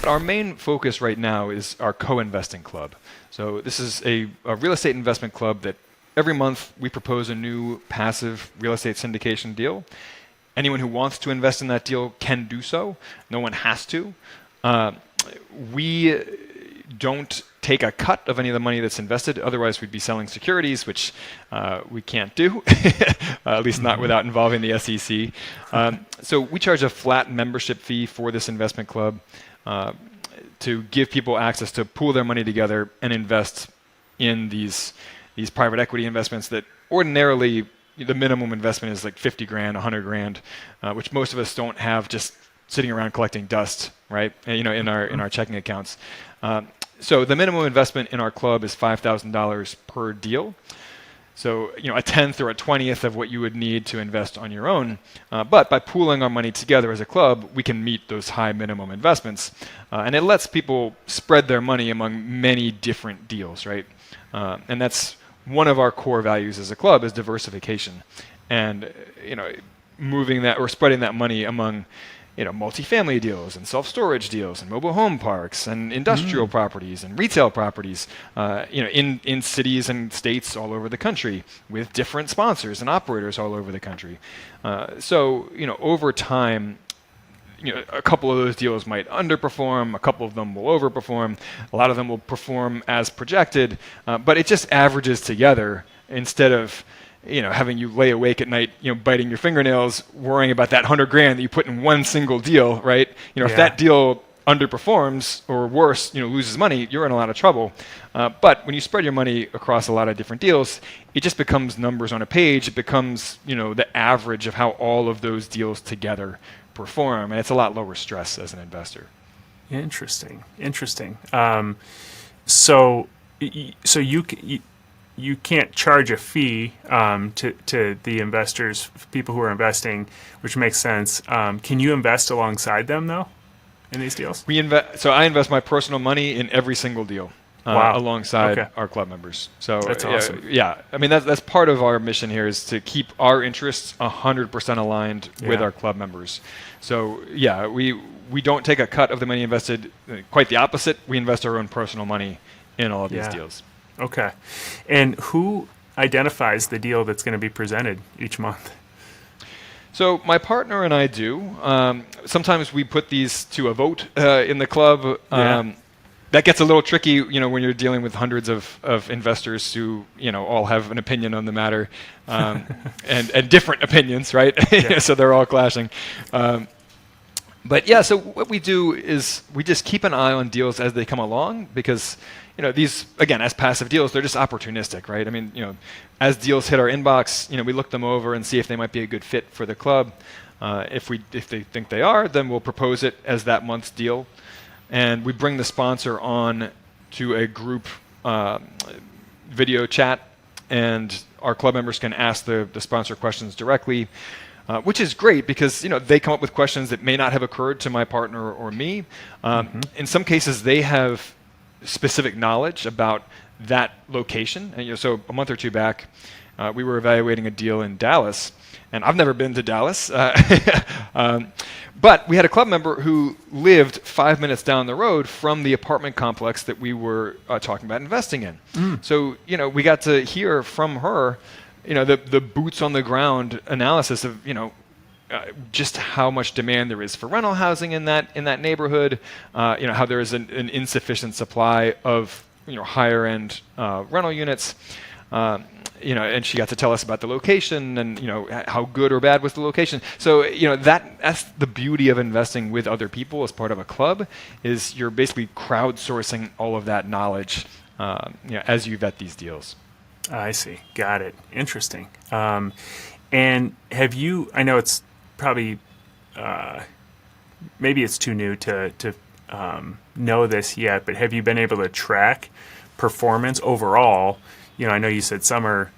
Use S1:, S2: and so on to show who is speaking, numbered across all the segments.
S1: Our main focus right now is our co-investing club. So this is a real estate investment club that every month we propose a new passive real estate syndication deal. Anyone who wants to invest in that deal can do so. No one has to. We don't take a cut of any of the money that's invested. Otherwise, we'd be selling securities, which we can't do, at least not without involving the SEC. So we charge a flat membership fee for this investment club to give people access to pool their money together and invest in these private equity investments that ordinarily the minimum investment is like 50 grand, 100 grand, which most of us don't have just sitting around collecting dust, right? In our checking accounts. So the minimum investment in our club is $5,000 per deal. So a tenth or a 20th of what you would need to invest on your own. But by pooling our money together as a club, we can meet those high minimum investments. And it lets people spread their money among many different deals, right? And that's one of our core values as a club is diversification. And moving that or spreading that money among multifamily deals and self-storage deals and mobile home parks and industrial properties and retail properties, in cities and states all over the country with different sponsors and operators all over the country. So over time, a couple of those deals might underperform, a couple of them will overperform, a lot of them will perform as projected, but it just averages together instead of having you lay awake at night, biting your fingernails, worrying about that 100 grand that you put in one single deal, right? If that deal underperforms or worse, loses money, you're in a lot of trouble. But when you spread your money across a lot of different deals, it just becomes numbers on a page. It becomes, the average of how all of those deals together perform, and it's a lot lower stress as an investor.
S2: Interesting. So you can't charge a fee to the investors, people who are investing, which makes sense. Can you invest alongside them though in these deals?
S1: So I invest my personal money in every single deal alongside our club members. So
S2: that's awesome.
S1: Yeah, I mean that's part of our mission here is to keep our interests 100% aligned with our club members. So yeah, we don't take a cut of the money invested. Quite the opposite. We invest our own personal money in all of these deals.
S2: Okay. And who identifies the deal that's going to be presented each month?
S1: So my partner and I do. Sometimes we put these to a vote in the club. That gets a little tricky, when you're dealing with hundreds of investors who, all have an opinion on the matter and different opinions, right? So they're all clashing. But yeah, so what we do is we just keep an eye on deals as they come along because, these, again, as passive deals, they're just opportunistic, right? I mean, as deals hit our inbox, we look them over and see if they might be a good fit for the club. If they think they are, then we'll propose it as that month's deal. And we bring the sponsor on to a group video chat, and our club members can ask the sponsor questions directly. Which is great because they come up with questions that may not have occurred to my partner or me. In some cases, they have specific knowledge about that location. And, so a month or two back, we were evaluating a deal in Dallas, and I've never been to Dallas. But we had a club member who lived 5 minutes down the road from the apartment complex that we were talking about investing in. So we got to hear from her. The boots on the ground analysis of, just how much demand there is for rental housing in that neighborhood, how there is an insufficient supply of, higher end rental units, and she got to tell us about the location and, how good or bad was the location. So, that's the beauty of investing with other people as part of a club is you're basically crowdsourcing all of that knowledge, as you vet these deals.
S2: I see. Got it. Interesting. And have you, I know it's probably, maybe it's too new to know this yet, but have you been able to track performance overall? I know you said some are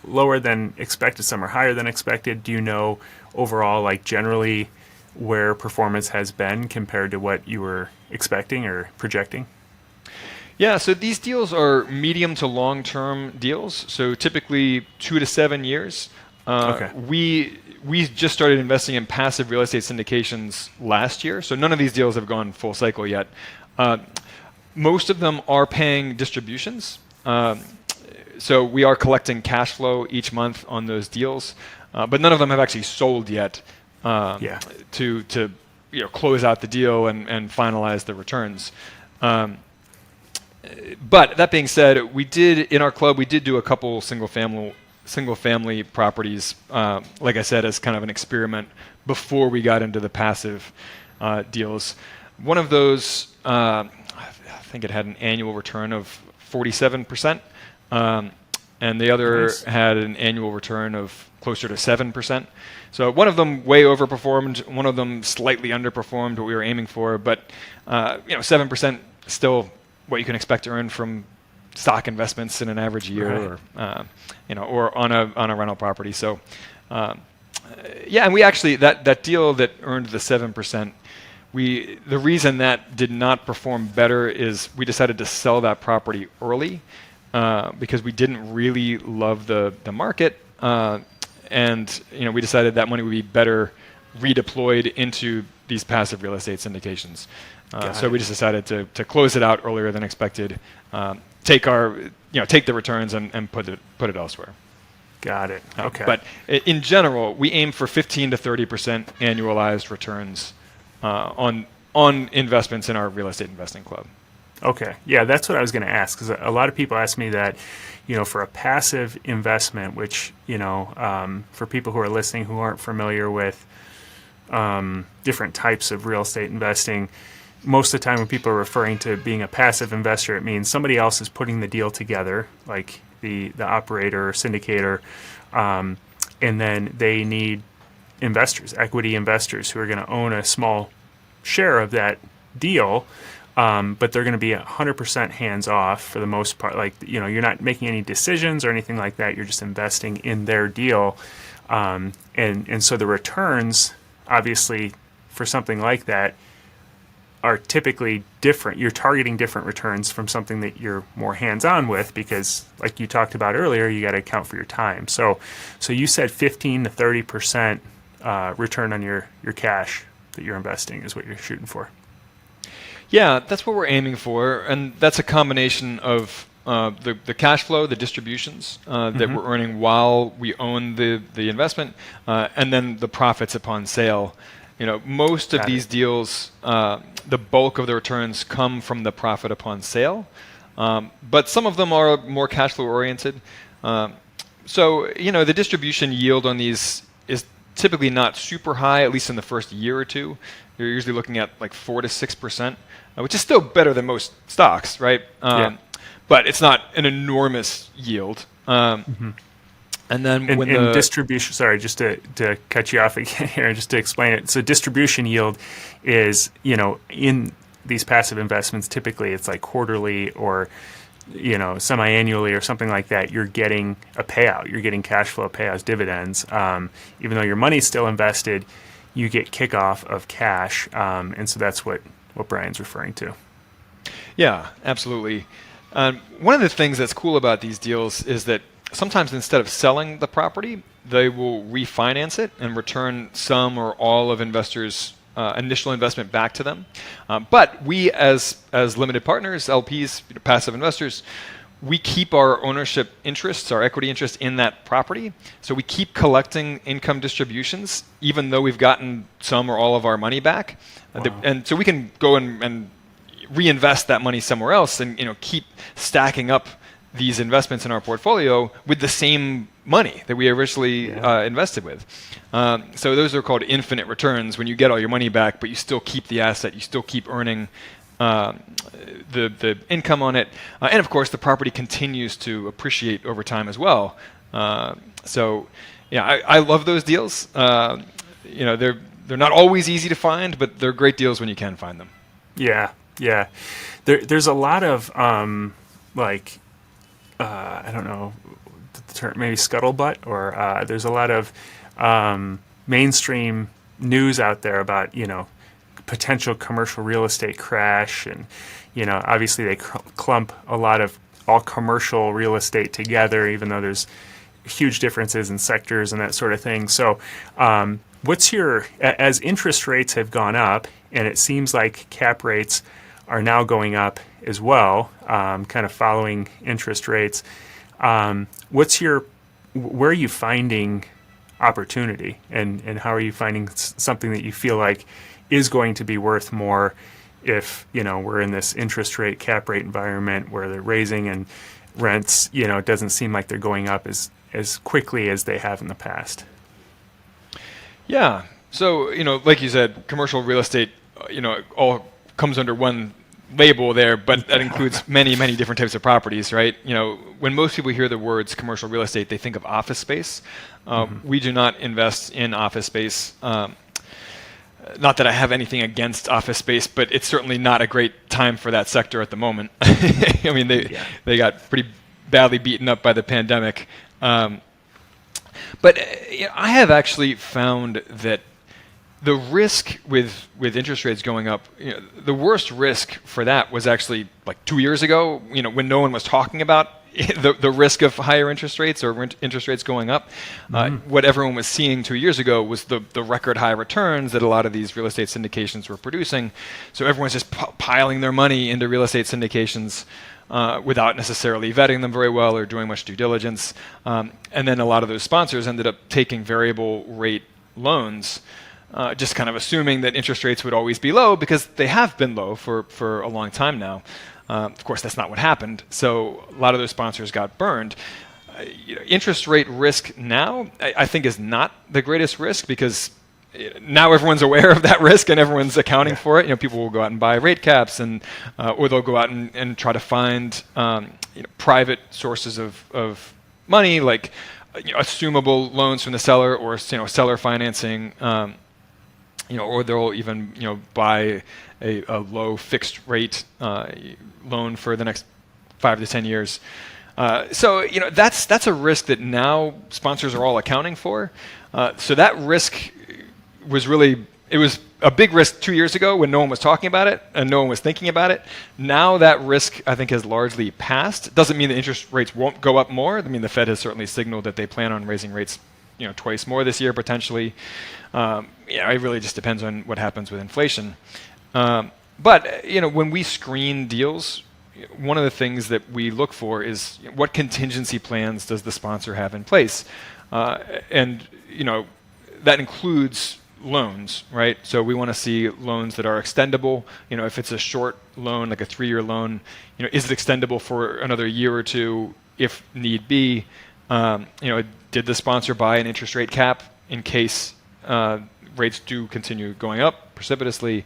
S2: lower than expected, some are higher than expected. Do you know overall, like generally where performance has been compared to what you were expecting or projecting?
S1: Yeah, so these deals are medium to long-term deals, so typically 2 to 7 years. We we just started investing in passive real estate syndications last year, so none of these deals have gone full cycle yet. Most of them are paying distributions. So we are collecting cash flow each month on those deals, but none of them have actually sold yet to close out the deal and finalize the returns. But that being said, in our club we did do a couple single family properties, like I said, as kind of an experiment before we got into the passive deals. One of those, I think it had an annual return of 47%, and the other had an annual return of closer to 7%. So one of them way overperformed, one of them slightly underperformed what we were aiming for, but 7% still what you can expect to earn from stock investments in an average year, or on a rental property. So, and we actually that deal that earned the 7%. The reason that did not perform better is we decided to sell that property early because we didn't really love the market, and we decided that money would be better redeployed into these passive real estate syndications. So we just decided to close it out earlier than expected, take the returns and put it elsewhere.
S2: Got it. Okay.
S1: But in general, we aim for 15 to 30% annualized returns on investments in our real estate investing club.
S2: Okay. Yeah, that's what I was going to ask, because a lot of people ask me that, for a passive investment, which, for people who are listening who aren't familiar with different types of real estate investing, most of the time when people are referring to being a passive investor, it means somebody else is putting the deal together, like the operator or syndicator, and then they need investors, equity investors, who are going to own a small share of that deal, but they're going to be 100% hands-off for the most part. Like, you're not making any decisions or anything like that. You're just investing in their deal. And so the returns, obviously, for something like that, are typically different. You're targeting different returns from something that you're more hands-on with, because, like you talked about earlier, you got to account for your time. So you said 15 to 30% return on your cash that you're investing is what you're shooting for.
S1: Yeah, that's what we're aiming for, and that's a combination of the cash flow, the distributions that we're earning while we own the investment, and then the profits upon sale. Most of these deals, the bulk of the returns come from the profit upon sale, but some of them are more cash flow oriented. So the distribution yield on these is typically not super high, at least in the first year or two. You're usually looking at like 4 to 6%, which is still better than most stocks, right? But it's not an enormous yield. And then when the
S2: distribution, sorry, just to cut you off again here, just to explain it. So distribution yield is, in these passive investments, typically it's like quarterly or, semi-annually or something like that. You're getting a payout. You're getting cash flow payouts, dividends. Even though your money's still invested, you get kickoff of cash. And so that's what Brian's referring to.
S1: Yeah, absolutely. One of the things that's cool about these deals is that sometimes instead of selling the property, they will refinance it and return some or all of investors' initial investment back to them. But we, as limited partners, LPs, passive investors, we keep our ownership interests, our equity interest in that property. So we keep collecting income distributions, even though we've gotten some or all of our money back.
S2: Wow.
S1: And so we can go and reinvest that money somewhere else and keep stacking up these investments in our portfolio with the same money that we originally invested with. So those are called infinite returns, when you get all your money back, but you still keep the asset, you still keep earning the income on it. And of course, the property continues to appreciate over time as well. So yeah, I love those deals. They're not always easy to find, but they're great deals when you can find them.
S2: Yeah. There's a lot of I don't know the term, maybe scuttlebutt, or there's a lot of mainstream news out there about potential commercial real estate crash, and obviously they clump a lot of all commercial real estate together, even though there's huge differences in sectors and that sort of thing. So, as interest rates have gone up, and it seems like cap rates are now going up as well, kind of following interest rates. Where are you finding opportunity, and how are you finding something that you feel like is going to be worth more if, we're in this interest rate, cap rate environment where they're raising and rents, it doesn't seem like they're going up as quickly as they have in the past?
S1: Yeah. So, like you said, commercial real estate, all comes under one label there, but that includes many, many different types of properties, right? When most people hear the words commercial real estate, they think of office space. We do not invest in office space. Not that I have anything against office space, but it's certainly not a great time for that sector at the moment. I mean, they got pretty badly beaten up by the pandemic. But I have actually found that the risk with interest rates going up, the worst risk for that was actually like 2 years ago, when no one was talking about the risk of higher interest rates or interest rates going up. What everyone was seeing 2 years ago was the record high returns that a lot of these real estate syndications were producing. So everyone's just piling their money into real estate syndications without necessarily vetting them very well or doing much due diligence. And then a lot of those sponsors ended up taking variable rate loans, just kind of assuming that interest rates would always be low because they have been low for a long time now. Of course, that's not what happened. So a lot of those sponsors got burned. Interest rate risk now, I think, is not the greatest risk because now everyone's aware of that risk and everyone's accounting for it. People will go out and buy rate caps, and or they'll go out and try to find private sources of money, like assumable loans from the seller or seller financing. Or they'll even buy a low fixed rate loan for the next 5 to 10 years. So that's a risk that now sponsors are all accounting for. So that risk was a big risk 2 years ago when no one was talking about it and no one was thinking about it. Now that risk, I think, has largely passed. Doesn't mean that interest rates won't go up more. I mean, the Fed has certainly signaled that they plan on raising rates twice more this year potentially. It really just depends on what happens with inflation. But when we screen deals, one of the things that we look for is what contingency plans does the sponsor have in place, and that includes loans, right? So we want to see loans that are extendable. If it's a short loan, like a 3-year loan, is it extendable for another year or two if need be? Did the sponsor buy an interest rate cap in case rates do continue going up precipitously?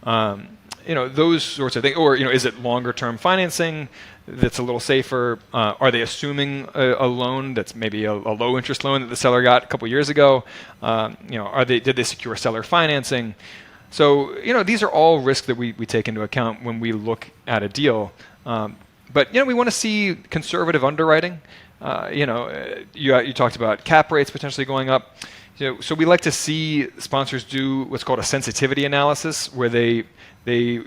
S1: Those sorts of things. Or is it longer term financing that's a little safer? Are they assuming a loan that's maybe a low interest loan that the seller got a couple years ago? Did they secure seller financing? So these are all risks that we take into account when we look at a deal. But we want to see conservative underwriting. You talked about cap rates potentially going up. So we like to see sponsors do what's called a sensitivity analysis, where they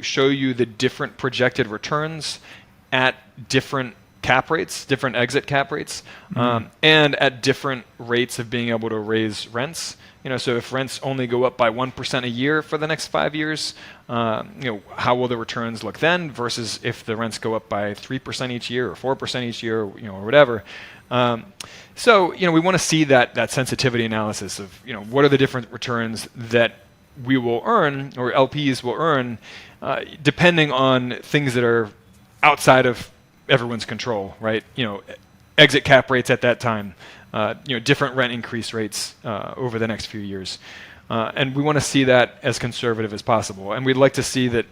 S1: show you the different projected returns at different cap rates, different exit cap rates, and at different rates of being able to raise rents. So if rents only go up by 1% a year for the next 5 years, how will the returns look then versus if the rents go up by 3% each year or 4% each year, or whatever. So we want to see that sensitivity analysis of what are the different returns that we will earn or LPs will earn, depending on things that are outside of everyone's control, right? Exit cap rates at that time, different rent increase rates over the next few years. And we want to see that as conservative as possible. And we'd like to see that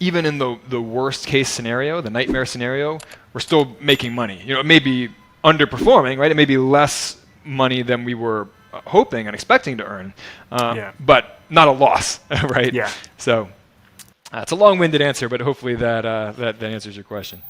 S1: even in the worst case scenario, the nightmare scenario, we're still making money. It may be underperforming, right? It may be less money than we were hoping and expecting to earn, but not a loss, right?
S2: Yeah.
S1: So it's a long-winded answer, but hopefully that answers your question.